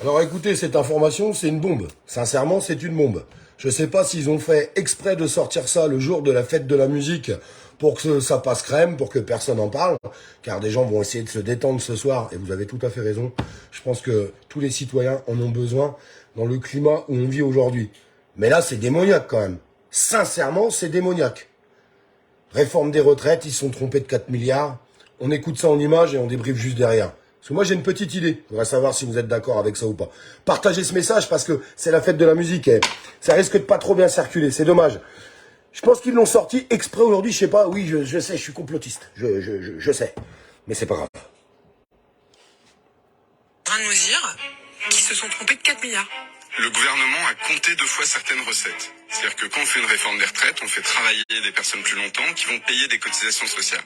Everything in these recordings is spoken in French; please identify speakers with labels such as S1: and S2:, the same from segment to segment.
S1: Alors écoutez, cette information, c'est une bombe. Sincèrement, c'est une bombe. Je sais pas s'ils ont fait exprès de sortir ça le jour de la fête de la musique pour que ça passe crème, pour que personne en parle, car des gens vont essayer de se détendre ce soir, et vous avez tout à fait raison. Je pense que tous les citoyens en ont besoin dans le climat où on vit aujourd'hui. Mais là, c'est démoniaque quand même. Sincèrement, c'est démoniaque. Réforme des retraites, ils se sont trompés de 4 milliards. On écoute ça en images et on débriefe juste derrière. Parce que moi, j'ai une petite idée. Je voudrais savoir si vous êtes d'accord avec ça ou pas. Partagez ce message parce que c'est la fête de la musique et ça risque de pas trop bien circuler. C'est dommage. Je pense qu'ils l'ont sorti exprès aujourd'hui. Je sais pas. Oui, je sais, je suis complotiste. Je sais. Mais c'est pas grave.
S2: En train de nous dire qu'ils se sont trompés de 4 milliards.
S3: Le gouvernement a compté 2 fois certaines recettes. C'est-à-dire que quand on fait une réforme des retraites, on fait travailler des personnes plus longtemps qui vont payer des cotisations sociales.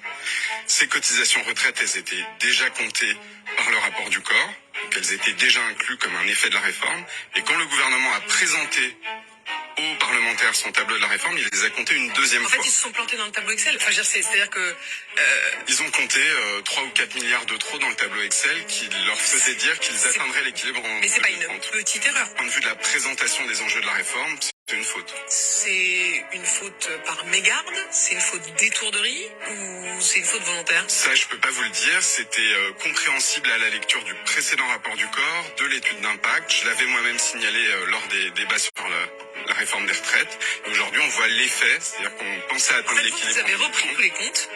S3: Ces cotisations retraites, elles étaient déjà comptées par le rapport du corps, donc elles étaient déjà incluses comme un effet de la réforme. Et quand le gouvernement a présenté aux parlementaires son tableau de la réforme, il les a comptés une deuxième fois.
S2: En fait, ils se sont plantés dans le tableau Excel. Enfin, c'est-à-dire que...
S3: Ils ont compté 3 ou 4 milliards de trop dans le tableau Excel qui leur faisait dire qu'ils atteindraient l'équilibre en 2030.
S2: Mais c'est pas une petite erreur.
S3: Du point de vue de la présentation des enjeux de la réforme, c'est une faute.
S2: C'est une faute par mégarde? C'est une faute d'étourderie? Ou c'est une faute volontaire?
S3: Ça, je peux pas vous le dire. C'était compréhensible à la lecture du précédent rapport du corps, de l'étude d'impact. Je l'avais moi-même signalé lors des débats sur la réforme des retraites. Et aujourd'hui, on voit l'effet, c'est-à-dire qu'on pensait atteindre l'équilibre.
S2: Vous avez repris tous les comptes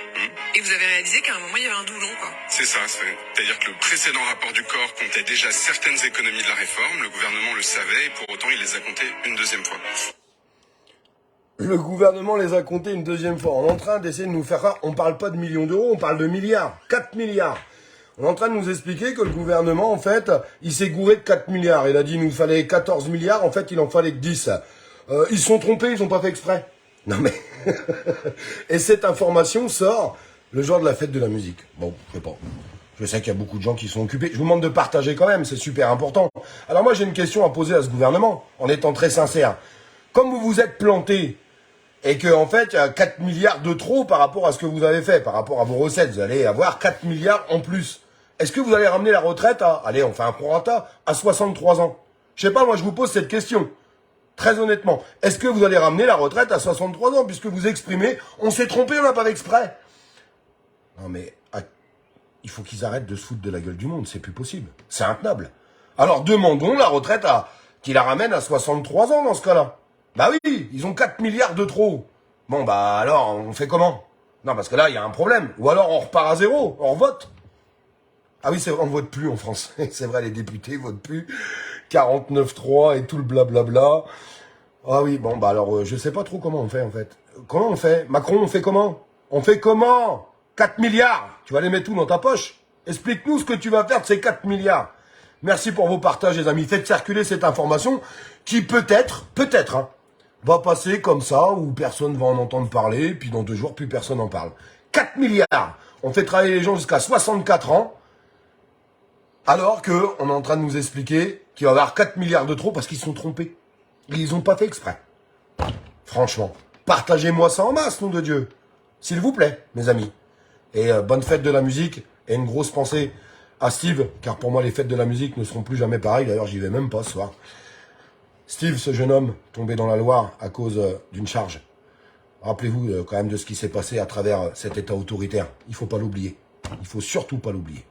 S2: et vous avez réalisé qu'à un moment, il y avait un doublon, quoi.
S3: C'est ça. C'est-à-dire que le précédent rapport du corps comptait déjà certaines économies de la réforme. Le gouvernement le savait et pour autant, il les a comptées une deuxième fois.
S1: Le gouvernement les a comptés une deuxième fois. On est en train d'essayer de nous faire croire. On parle pas de millions d'euros, on parle de milliards. 4 milliards. On est en train de nous expliquer que le gouvernement, en fait, il s'est gouré de 4 milliards. Il a dit qu'il nous fallait 14 milliards, en fait, il en fallait que 10. Ils se sont trompés, ils ont pas fait exprès. Non mais... Et cette information sort le jour de la fête de la musique. Bon, je sais pas. Je sais qu'il y a beaucoup de gens qui sont occupés. Je vous demande de partager quand même, c'est super important. Alors moi, j'ai une question à poser à ce gouvernement, en étant très sincère. Comme vous vous êtes planté, et que en fait, il y a 4 milliards de trop par rapport à ce que vous avez fait, par rapport à vos recettes, vous allez avoir 4 milliards en plus. Est-ce que vous allez ramener la retraite à, allez, on fait un prorata, à 63 ans? Je sais pas, moi je vous pose cette question. Très honnêtement, est-ce que vous allez ramener la retraite à 63 ans, puisque vous exprimez, on s'est trompé, on n'a pas fait exprès? Non mais, il faut qu'ils arrêtent de se foutre de la gueule du monde, c'est plus possible. C'est intenable. Alors demandons la retraite qu'ils la ramènent à 63 ans dans ce cas-là. Bah oui, ils ont 4 milliards de trop. Bon bah alors, on fait comment? Non, parce que là, il y a un problème. Ou alors on repart à zéro, on revote. Ah oui, c'est vrai, on vote plus en France. C'est vrai, les députés votent plus. 49-3 et tout le blablabla. Ah oui, bon, bah alors, je sais pas trop comment on fait, en fait. Comment on fait? Macron, on fait comment? On fait comment? 4 milliards. Tu vas les mettre où dans ta poche? Explique-nous ce que tu vas faire de ces 4 milliards. Merci pour vos partages, les amis. Faites circuler cette information qui peut-être, hein, va passer comme ça, où personne va en entendre parler, puis dans 2 jours, plus personne n'en parle. 4 milliards. On fait travailler les gens jusqu'à 64 ans, alors qu'on est en train de nous expliquer qu'il va y avoir 4 milliards de trop parce qu'ils se sont trompés. Ils n'ont pas fait exprès. Franchement, partagez-moi ça en masse, nom de Dieu. S'il vous plaît, mes amis. Et bonne fête de la musique, et une grosse pensée à Steve, car pour moi, les fêtes de la musique ne seront plus jamais pareilles. D'ailleurs, j'y vais même pas ce soir. Steve, ce jeune homme, tombé dans la Loire à cause d'une charge. Rappelez-vous quand même de ce qui s'est passé à travers cet état autoritaire. Il faut pas l'oublier. Il faut surtout pas l'oublier.